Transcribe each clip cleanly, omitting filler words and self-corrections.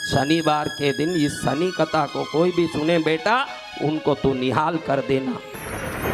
शनिवार के दिन इस शनि कथा को कोई भी सुने बेटा, उनको तू निहाल कर देना,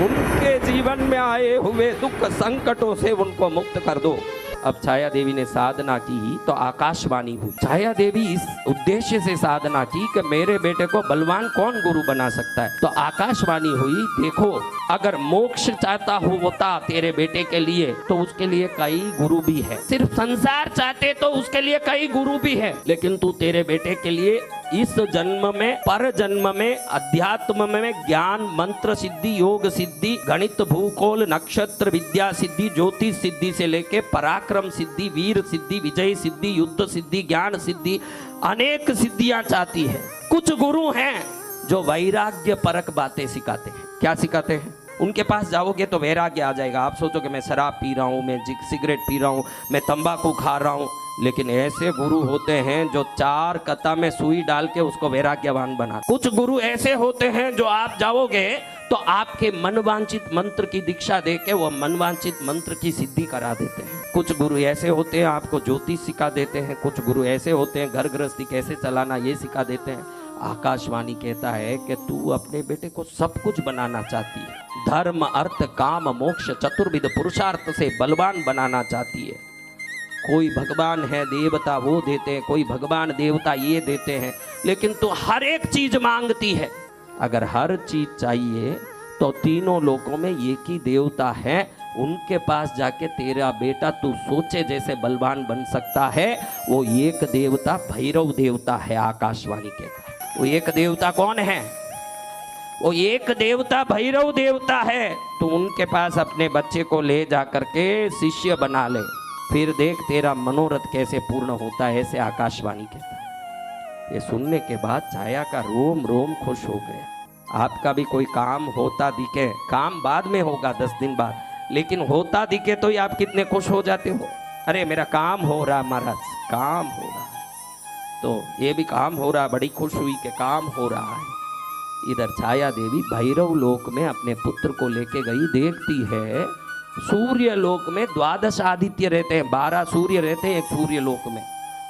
उनके जीवन में आए हुए दुख संकटों से उनको मुक्त कर दो। अब छाया देवी ने साधना की तो आकाशवाणी हुई। छाया देवी इस उद्देश्य से साधना की कि मेरे बेटे को बलवान कौन गुरु बना सकता है। तो आकाशवाणी हुई, देखो अगर मोक्ष चाहता होता तेरे बेटे के लिए तो उसके लिए कई गुरु भी है, सिर्फ संसार चाहते तो उसके लिए कई गुरु भी है, लेकिन तू तेरे बेटे के लिए इस जन्म में पर जन्म में अध्यात्म में ज्ञान मंत्र सिद्धि योग सिद्धि गणित भूगोल नक्षत्र विद्या सिद्धि ज्योतिष सिद्धि से लेके पराक्रम सिद्धि वीर सिद्धि विजय सिद्धि युद्ध सिद्धि ज्ञान सिद्धि अनेक सिद्धियां चाहती है। कुछ गुरु हैं जो वैराग्य परक बातें सिखाते हैं। क्या सिखाते हैं? उनके पास जाओगे तो वैराग्य आ जाएगा। आप सोचोगे मैं शराब पी रहा हूँ, मैं सिगरेट पी रहा हूँ, मैं तंबाकू खा रहा हूँ, लेकिन ऐसे गुरु होते हैं जो 4 कथा में सुई डाल के उसको वैराग्यवान बना। कुछ गुरु ऐसे होते हैं जो आप जाओगे तो आपके मनवांचित मंत्र की दीक्षा देके वो मनवांचित मंत्र की सिद्धि करा देते हैं। कुछ गुरु ऐसे होते हैं आपको ज्योतिष सिखा देते हैं। कुछ गुरु ऐसे होते हैं घर गृहस्थी कैसे चलाना ये सिखा देते हैं। आकाशवाणी कहता है कि तू अपने बेटे को सब कुछ बनाना चाहती है, धर्म अर्थ काम मोक्ष चतुर्विध पुरुषार्थ से बलवान बनाना चाहती है। कोई भगवान है देवता वो देते हैं, कोई भगवान देवता ये देते हैं, लेकिन तू हर एक चीज मांगती है। अगर हर चीज चाहिए तो तीनों लोकों में एक ही देवता है, उनके पास जाके तेरा बेटा तू सोचे जैसे बलवान बन सकता है। वो एक देवता भैरव देवता है। आकाशवाणी कहता है वो एक देवता कौन है? वो एक देवता भैरव देवता है। तू उनके पास अपने बच्चे को ले जा करके शिष्य बना ले, फिर देख तेरा मनोरथ कैसे पूर्ण होता है। ऐसे आकाशवाणी कहता है। ये सुनने के बाद छाया का रोम रोम खुश हो गया। आपका भी कोई काम होता दिखे, काम बाद में होगा 10 दिन बाद, लेकिन होता दिखे तो ही आप कितने खुश हो जाते हो। अरे मेरा काम हो रहा महाराज, काम हो रहा है। तो ये भी काम हो रहा, बड़ी खुश हुई कि काम हो रहा है। इधर छाया देवी भैरव लोक में अपने पुत्र को लेके गई। देखती है सूर्य लोक में 12 आदित्य रहते हैं, 12 सूर्य रहते हैं एक सूर्य लोक में।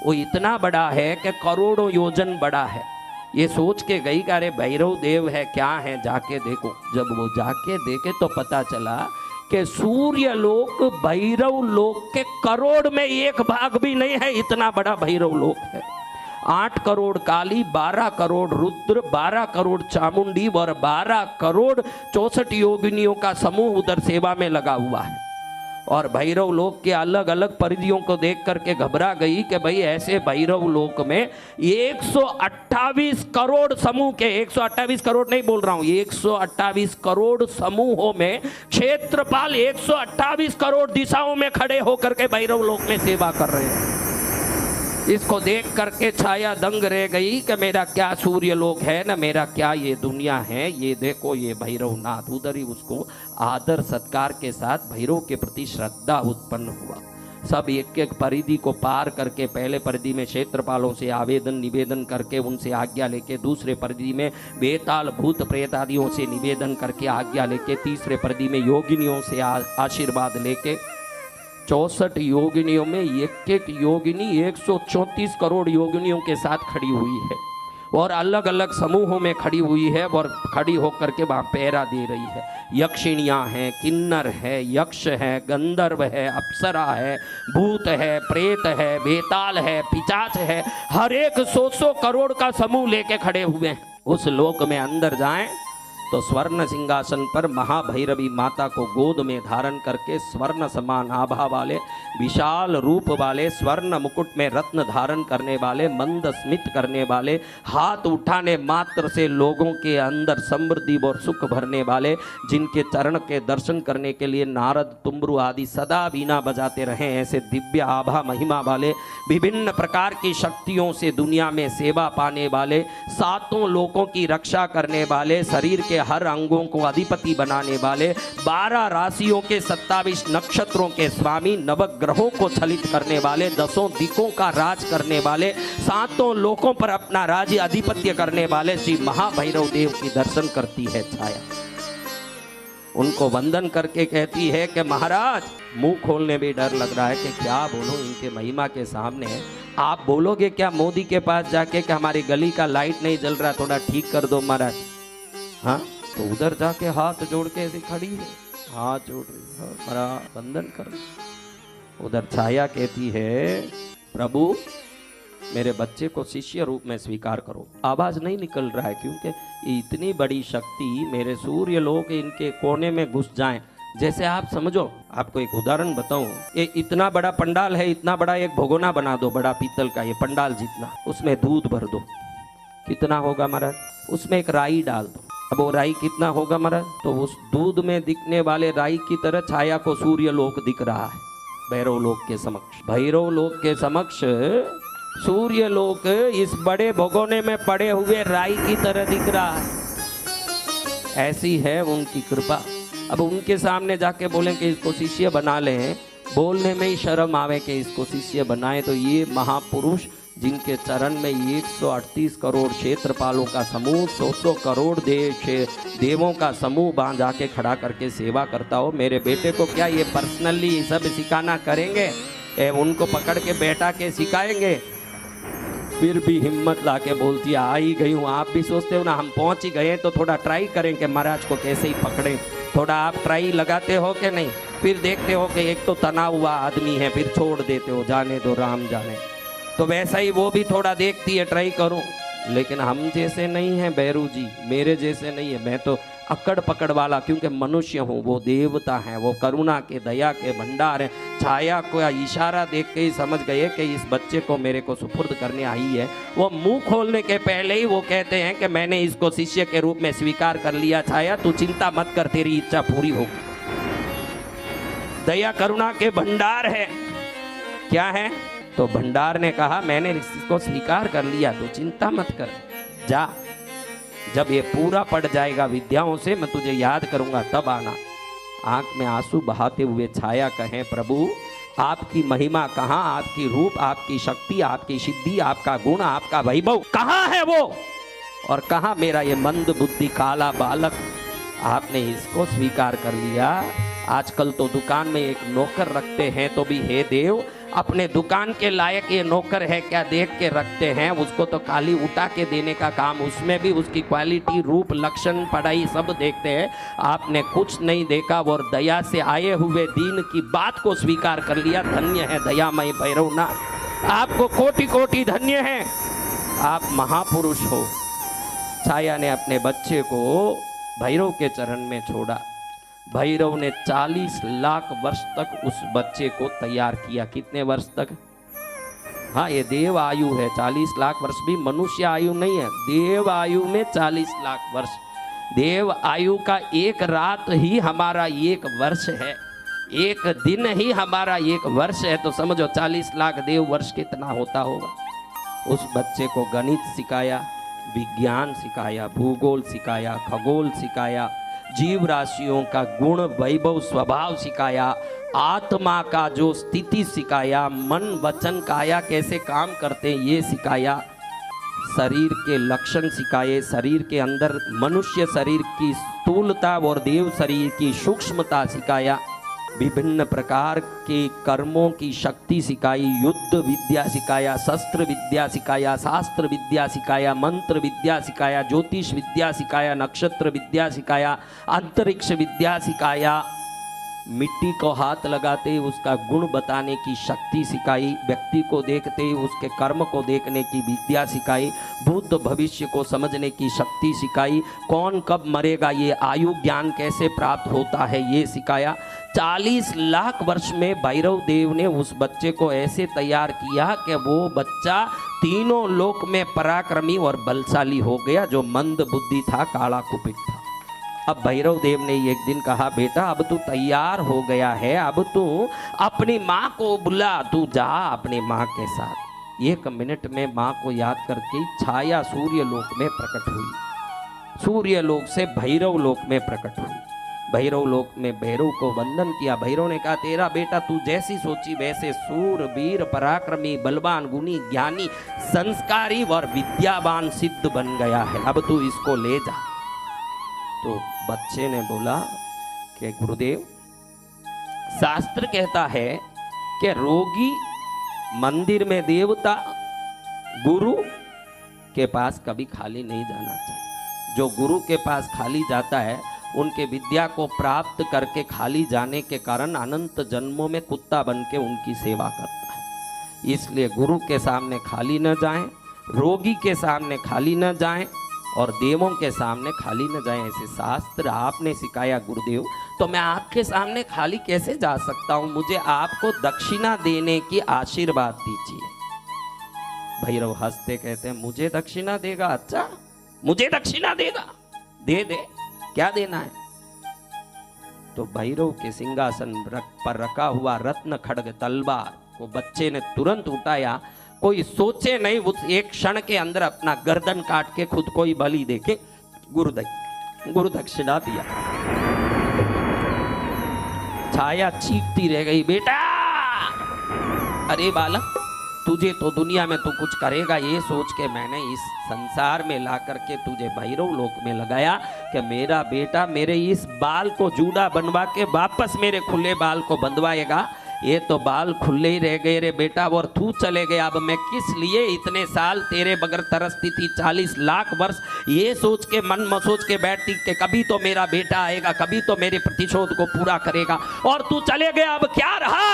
वो इतना बड़ा है कि करोड़ों योजन बड़ा है। ये सोच के गई कि अरे भैरव देव है क्या है, जाके देखो। जब वो जाके देखे तो पता चला कि सूर्य लोक भैरव लोक के करोड़ में 1 भाग भी नहीं है, इतना बड़ा भैरव लोक है। 8 करोड़ काली, 12 करोड़ रुद्र, 12 करोड़ चामुंडी और 12 करोड़ 64 योगिनियों का समूह उधर सेवा में लगा हुआ है। और भैरव लोक के अलग अलग परिधियों को देख करके घबरा गई कि भाई ऐसे भैरव लोक में 128 करोड़ समूह के, 128 करोड़ नहीं बोल रहा हूं, 128 करोड़ समूहों में क्षेत्रपाल 128 करोड़ दिशाओं में खड़े होकर के भैरव लोक में सेवा कर रहे हैं। इसको देख करके छाया दंग रह गई कि मेरा क्या सूर्य लोक है ना, मेरा क्या ये दुनिया है। ये देखो ये भैरवनाथ। उधर ही उसको आदर सत्कार के साथ भैरव के प्रति श्रद्धा उत्पन्न हुआ। सब एक एक परिधि को पार करके पहले परिधि में क्षेत्रपालों से आवेदन निवेदन करके उनसे आज्ञा लेके, दूसरे परिधि में बेताल भूत प्रेत आदियों से निवेदन करके आज्ञा लेके, तीसरे परिधि में योगिनियों से आशीर्वाद लेके, 64 योगिनियों में एक एक योगिनी 134 करोड़ योगिनियों के साथ खड़ी हुई है और अलग अलग समूहों में खड़ी हुई है और खड़ी होकर के वहाँ पहरा दे रही है। यक्षिणियाँ हैं, किन्नर है, यक्ष है, गंधर्व है, अप्सरा है, भूत है, प्रेत है, बेताल है, पिचाच है, हर एक 100 करोड़ का समूह लेके खड़े हुए हैं। उस लोक में अंदर जाएं तो स्वर्ण सिंहासन पर महाभैरवी माता को गोद में धारण करके स्वर्ण समान आभा वाले, विशाल रूप वाले, स्वर्ण मुकुट में रत्न धारण करने वाले, मंद स्मित करने वाले, हाथ उठाने मात्र से लोगों के अंदर समृद्धि और सुख भरने वाले, जिनके चरण के दर्शन करने के लिए नारद तुम्बरु आदि सदा वीणा बजाते रहे, ऐसे दिव्य आभा महिमा वाले, विभिन्न प्रकार की शक्तियों से दुनिया में सेवा पाने वाले, 7 लोकों की रक्षा करने वाले, शरीर के हर अंगों को अधिपति बनाने वाले, 12 राशियों के 27 नक्षत्रों के स्वामी, नवग्रहों को छलित करने वाले, 10 दिकों का राज करने वाले, 7 लोकों पर अपना राज्य अधिपत्य करने वाले श्री महाभैरव देव की दर्शन करती है छाया। उनको वंदन करके कहती है कि महाराज, मुंह खोलने भी डर लग रहा है कि क्या बोलूं इनके महिमा के सामने। आप बोलोगे क्या मोदी के पास जाके कि हमारी गली का लाइट नहीं जल रहा, थोड़ा ठीक कर दो महाराज? हाँ, तो उधर जाके हाथ जोड़ के ऐसी खड़ी है, हाथ जोड़ रही है, महाराज वंदन कर। उधर छाया कहती है, प्रभु मेरे बच्चे को शिष्य रूप में स्वीकार करो। आवाज नहीं निकल रहा है क्योंकि इतनी बड़ी शक्ति मेरे सूर्य लोग इनके कोने में घुस जाएं। जैसे आप समझो, आपको एक उदाहरण बताऊं, ये इतना बड़ा पंडाल है, इतना बड़ा एक भगोना बना दो, बड़ा पीतल का, ये पंडाल जितना, उसमें दूध भर दो, कितना होगा महाराज? उसमें एक राई डाल दो, अब वो राई कितना होगा महाराज? तो उस दूध में दिखने वाले राई की तरह छाया को सूर्य लोक दिख रहा है भैरव लोक के समक्ष। भैरव लोक के समक्ष सूर्य लोक इस बड़े भगोने में पड़े हुए राई की तरह दिख रहा है। ऐसी है उनकी कृपा। अब उनके सामने जाके बोलें कि इसको शिष्य बना लें, बोलने में ही शर्म आवे कि इसको शिष्य बनाए, तो ये महापुरुष जिनके चरण में 138 करोड़ क्षेत्रपालों का समूह, 100 करोड़ देवों का समूह बांध जाके खड़ा करके सेवा करता हो, मेरे बेटे को क्या ये पर्सनली सब सिखाना करेंगे? उनको पकड़ के बैठा के सिखाएंगे? फिर भी हिम्मत लाके बोलती है, आ ही गई हूँ। आप भी सोचते हो ना हम पहुँच ही गए तो थोड़ा ट्राई करें कि महाराज को कैसे ही पकड़ें। थोड़ा आप ट्राई लगाते हो कि नहीं? फिर देखते हो कि एक तो तना हुआ आदमी है, फिर छोड़ देते हो, जाने दो राम जाने। तो वैसा ही वो भी थोड़ा देखती है, ट्राई करूं। लेकिन हम जैसे नहीं हैं भैरू जी, मेरे जैसे नहीं है। मैं तो अकड़ पकड़ वाला, क्योंकि मनुष्य हूँ, वो देवता हैं, वो करुणा के दया के भंडार हैं। छाया को इशारा देख के ही समझ गए कि इस बच्चे को मेरे को सुपुर्द करने आई है। वो मुंह खोलने के पहले ही वो कहते हैं कि मैंने इसको शिष्य के रूप में स्वीकार कर लिया। छाया तू चिंता मत कर, तेरी इच्छा पूरी होगी। दया करुणा के भंडार है। क्या है? तो भंडार ने कहा मैंने इसको स्वीकार कर लिया, तो चिंता मत कर, जा, जब ये पूरा पड़ जाएगा विद्याओं से मैं तुझे याद करूंगा तब आना। आंख में आंसू बहाते हुए छाया कहें, प्रभु आपकी महिमा कहाँ, आपकी रूप, आपकी शक्ति, आपकी सिद्धि, आपका गुण, आपका वैभव कहाँ है वो? और कहाँ मेरा ये मंद बुद्धि काला बालक? आपने इसको स्वीकार कर लिया। आजकल तो दुकान में एक नौकर रखते हैं तो भी हे देव, अपने दुकान के लायक ये नौकर है क्या देख के रखते हैं। उसको तो खाली उठा के देने का काम, उसमें भी उसकी क्वालिटी, रूप, लक्षण, पढ़ाई सब देखते हैं। आपने कुछ नहीं देखा और दया से आए हुए दीन की बात को स्वीकार कर लिया। धन्य है दयामय भैरवनाथ, आपको कोटि कोटि धन्य है, आप महापुरुष हो। छाया ने अपने बच्चे को भैरव के चरण में छोड़ा। भैरव ने 40 लाख वर्ष तक उस बच्चे को तैयार किया। कितने वर्ष तक? हाँ, ये देव आयु है। 40 लाख वर्ष भी मनुष्य आयु नहीं है, देव आयु में 40 लाख वर्ष। देव आयु का एक रात ही हमारा एक वर्ष है, एक दिन ही हमारा एक वर्ष है। तो समझो 40 लाख देव वर्ष कितना होता होगा। उस बच्चे को गणित सिखाया, विज्ञान सिखाया, भूगोल सिखाया, खगोल सिखाया, जीव राशियों का गुण, वैभव, स्वभाव सिखाया, आत्मा का जो स्थिति सिखाया, मन, वचन, काया कैसे काम करते हैं ये सिखाया, शरीर के लक्षण सिखाए, शरीर के अंदर मनुष्य शरीर की स्थूलता और देव शरीर की सूक्ष्मता सिखाया, विभिन्न प्रकार के कर्मों की शक्ति सिखाई, युद्ध विद्या सिखाया, शस्त्र विद्या सिखाया, शास्त्र विद्या सिखाया, मंत्र विद्या सिखाया, ज्योतिष विद्या सिखाया, नक्षत्र विद्या सिखाया, अंतरिक्ष विद्या सिखाया, मिट्टी को हाथ लगाते ही उसका गुण बताने की शक्ति सिखाई, व्यक्ति को देखते ही उसके कर्म को देखने की विद्या सिखाई, भूत भविष्य को समझने की शक्ति सिखाई, कौन कब मरेगा ये आयु ज्ञान कैसे प्राप्त होता है ये सिखाया। 40 लाख वर्ष में भैरव देव ने उस बच्चे को ऐसे तैयार किया कि वो बच्चा तीनों लोक में पराक्रमी और बलशाली हो गया। जो मंद बुद्धि था, काला कुपित था। अब भैरव देव ने एक दिन कहा, बेटा अब तू तैयार हो गया है, अब तू अपनी माँ को बुला, तू जा अपनी माँ के साथ। 1 मिनट में माँ को याद करके छाया सूर्य लोक में प्रकट हुई, सूर्य लोक से भैरव लोक में प्रकट हुई। भैरव लोक में भैरव को वंदन किया। भैरव ने कहा, तेरा बेटा तू जैसी सोची वैसे सूर, वीर, पराक्रमी, बलवान, गुणी, ज्ञानी, संस्कारी और विद्यावान सिद्ध बन गया है, अब तू इसको ले जा। तो बच्चे ने बोला, कि गुरुदेव, शास्त्र कहता है कि रोगी मंदिर में देवता गुरु के पास कभी खाली नहीं जाना चाहिए। जो गुरु के पास खाली जाता है उनके विद्या को प्राप्त करके खाली जाने के कारण अनंत जन्मों में कुत्ता बन के उनकी सेवा करता है। इसलिए गुरु के सामने खाली न जाएं, रोगी के सामने खाली न जाएं और देवों के सामने खाली न जाएं। ऐसे शास्त्र आपने सिखाया गुरुदेव, तो मैं आपके सामने खाली कैसे जा सकता हूं? मुझे आपको दक्षिणा देने की आशीर्वाद दीजिए। भैरव हंसते कहते हैं, मुझे दक्षिणा देगा? अच्छा, मुझे दक्षिणा देगा? दे दे, क्या देना है? तो भैरव के सिंहासन पर रखा हुआ रत्न खड्ग तलवार को बच्चे ने तुरंत उठाया। कोई सोचे नहीं, उस एक क्षण के अंदर अपना गर्दन काट के खुद को ही बलि देके गुरु दक्षिणा दिया। छाया चीखती रह गई, बेटा, अरे बालक, तुझे तो दुनिया में तू कुछ करेगा ये सोच के मैंने इस संसार में ला करके तुझे भैरव लोक में लगाया कि मेरा बेटा मेरे इस बाल को जूड़ा बनवा के वापस मेरे खुले बाल को बंधवाएगा। ये तो बाल खुले ही रह गए रे बेटा, और तू चले गया। अब मैं किस लिए इतने साल तेरे बगैर तरसती थी, 40 लाख वर्ष ये सोच के मन मसोच के बैठती कि कभी तो मेरा बेटा आएगा, कभी तो मेरे प्रतिशोध को पूरा करेगा, और तू चले गया। अब क्या रहा?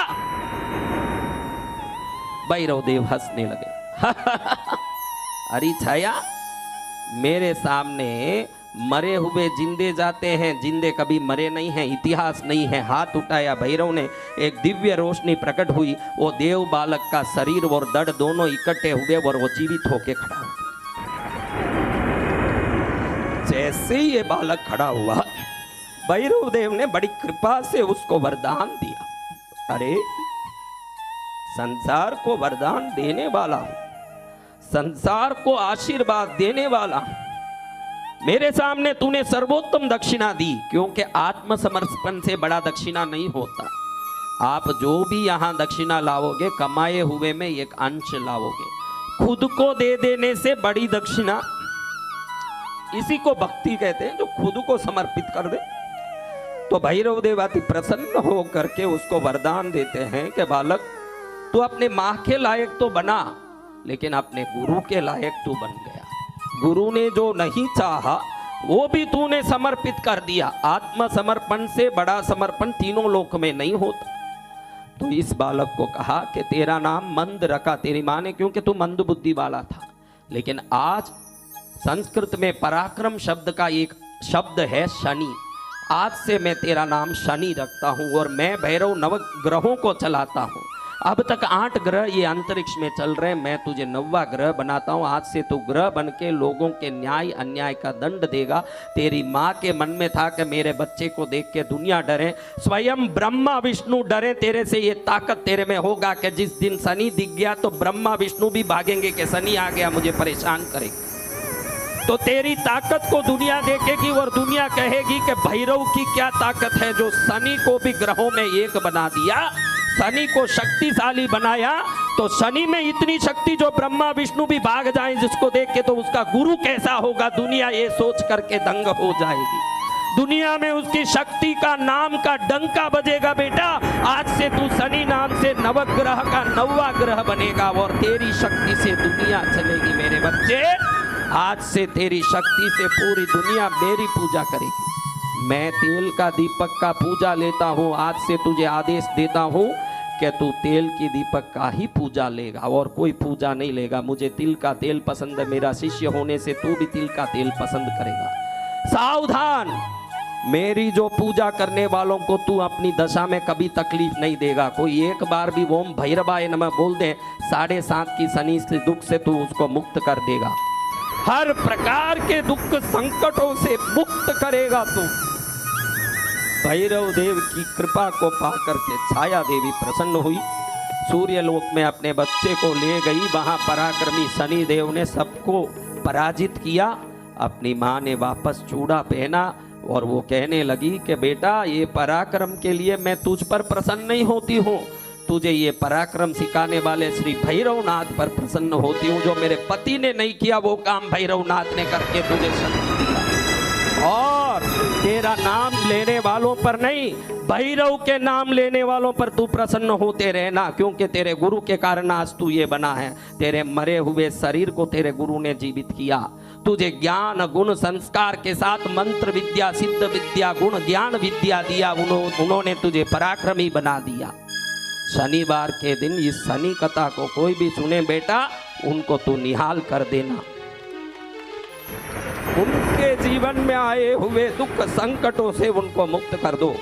भैरव देव हंसने लगे। अरे छाया, मेरे सामने मरे हुए जिंदे जाते हैं, जिंदे कभी मरे नहीं हैं, इतिहास नहीं है। हाथ उठाया भैरव ने, एक दिव्य रोशनी प्रकट हुई। वो देव बालक का शरीर और दड़ दोनों इकट्ठे हुए और वो जीवित होके खड़ा हो गया। जैसे ही ये बालक खड़ा हुआ, भैरव देव ने बड़ी कृपा से उसको वरदान दिया। अरे, संसार को वरदान देने वाला, संसार को आशीर्वाद देने वाला, मेरे सामने तूने सर्वोत्तम दक्षिणा दी, क्योंकि आत्मसमर्पण से बड़ा दक्षिणा नहीं होता। आप जो भी यहां दक्षिणा लाओगे, कमाए हुए में एक अंश लाओगे। खुद को दे देने से बड़ी दक्षिणा, इसी को भक्ति कहते हैं, जो खुद को समर्पित कर दे। तो भैरव देव अति प्रसन्न हो करके उसको वरदान देते हैं कि बालक, तू अपने माँ के लायक तो बना, लेकिन अपने गुरु के लायक तू बन गया। गुरु ने जो नहीं चाहा वो भी तूने समर्पित कर दिया। आत्मसमर्पण से बड़ा समर्पण तीनों लोक में नहीं होता। तो इस बालक को कहा कि तेरा नाम मंद रखा तेरी माँ ने, क्योंकि तू मंद बुद्धि वाला था। लेकिन आज संस्कृत में पराक्रम शब्द का एक शब्द है शनि। आज से मैं तेरा नाम शनि रखता हूँ और मैं भैरव नवग्रहों को चलाता हूँ। अब तक 8 ग्रह ये अंतरिक्ष में चल रहे, मैं तुझे 9वां ग्रह बनाता हूँ। आज से तू ग्रह बन के लोगों के न्याय अन्याय का दंड देगा। तेरी माँ के मन में था कि मेरे बच्चे को देख के दुनिया डरे, स्वयं ब्रह्मा विष्णु डरे तेरे से। ये ताकत तेरे में होगा कि जिस दिन शनि दिख गया तो ब्रह्मा विष्णु भी भागेंगे कि शनि आ गया, मुझे परेशान करेगा। तो तेरी ताकत को दुनिया देखेगी और दुनिया कहेगी कि भैरव की क्या ताकत है, जो शनि को भी ग्रहों में एक बना दिया, शनि को शक्तिशाली बनाया। तो शनि में इतनी शक्ति जो ब्रह्मा विष्णु भी भाग जाएं जिसको देख के, तो उसका गुरु कैसा होगा, दुनिया ये सोच करके दंग हो जाएगी। दुनिया में उसकी शक्ति का नाम का डंका बजेगा। बेटा, आज से तू शनि नाम से नवग्रह का 9वां ग्रह बनेगा और तेरी शक्ति से दुनिया चलेगी। मेरे बच्चे, आज से तेरी शक्ति से पूरी दुनिया मेरी पूजा करेगी। मैं तेल का दीपक का पूजा लेता हूँ। आज से तुझे आदेश देता हूँ कि तू तेल की दीपक का ही पूजा लेगा और कोई पूजा नहीं लेगा। मुझे तिल का तेल पसंद है, मेरा शिष्य होने से तू भी तिल का तेल पसंद करेगा। सावधान, मेरी जो पूजा करने वालों को तू अपनी दशा में कभी तकलीफ नहीं देगा। कोई एक बार भी ओम भैरवाय नमः बोल दे, 7.5 की शनि से दुख से तू उसको मुक्त कर देगा। हर प्रकार के दुख संकटों से मुक्त करेगा तू। भैरव देव की कृपा को पाकर के छाया देवी प्रसन्न हुई, सूर्य लोक में अपने बच्चे को ले गई। वहां पराक्रमी शनि देव ने सबको पराजित किया। अपनी माँ ने वापस चूड़ा पहना और वो कहने लगी कि बेटा, ये पराक्रम के लिए मैं तुझ पर प्रसन्न नहीं होती हूँ, तुझे ये पराक्रम सिखाने वाले श्री भैरवनाथ पर प्रसन्न होती हूँ। जो मेरे पति ने नहीं किया वो काम भैरवनाथ ने करके तुझे शक्ति दिया। और तेरा नाम लेने वालों पर नहीं, भैरव के नाम लेने वालों पर तू प्रसन्न होते रहना, क्योंकि तेरे गुरु के कारण आज तू ये बना है। तेरे मरे हुए शरीर को तेरे गुरु ने जीवित किया, तुझे ज्ञान गुण संस्कार के साथ मंत्र विद्या, सिद्ध विद्या, गुण ज्ञान विद्या दिया, उन्होंने तुझे पराक्रमी बना दिया। शनिवार के दिन इस शनि कथा को कोई भी सुने बेटा, उनको तू निहाल कर देना। उनके जीवन में आए हुए दुख संकटों से उनको मुक्त कर दो।